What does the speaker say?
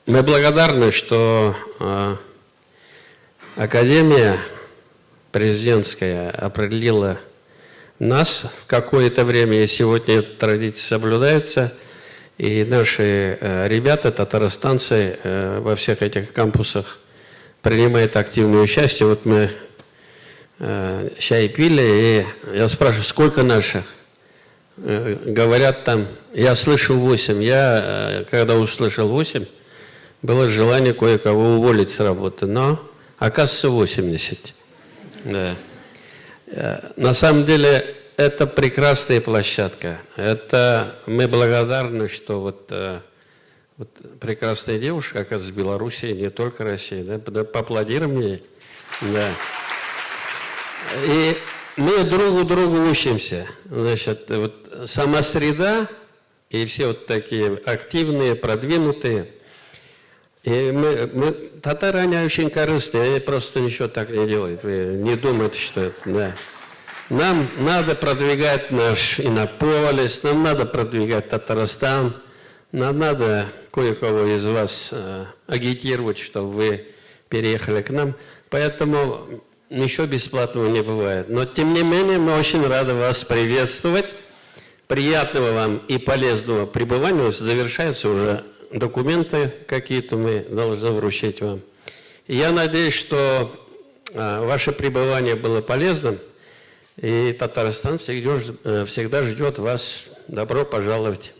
Мы благодарны, что Академия президентская определила нас в какое-то время, и сегодня эта традиция соблюдается, и наши ребята, татарстанцы, во всех этих кампусах принимают активное участие. Вот мы чай пили, и я спрашиваю, сколько наших? Говорят там, я слышал 8. Я, когда услышал 8, было желание кое-кого уволить с работы, но оказывается 80. Да. На самом деле это прекрасная площадка. Это мы благодарны, что вот прекрасная девушка, оказывается, из Белоруссии, не только России. Да? Поаплодируем ей. Да. И мы друг у друга учимся. Значит, вот сама среда и все вот такие активные, продвинутые. И татары, они очень корыстные, они просто ничего так не делают. Вы не думайте, что это, да. Нам надо продвигать наш Иннополис, нам надо продвигать Татарстан, нам надо кое-кого из вас агитировать, чтобы вы переехали к нам. Поэтому ничего бесплатного не бывает. Но, тем не менее, мы очень рады вас приветствовать. Приятного вам и полезного пребывания. Завершаются уже документы какие-то, мы должны вручить вам. И я надеюсь, что ваше пребывание было полезным, и Татарстан всегда ждет вас. Добро пожаловать.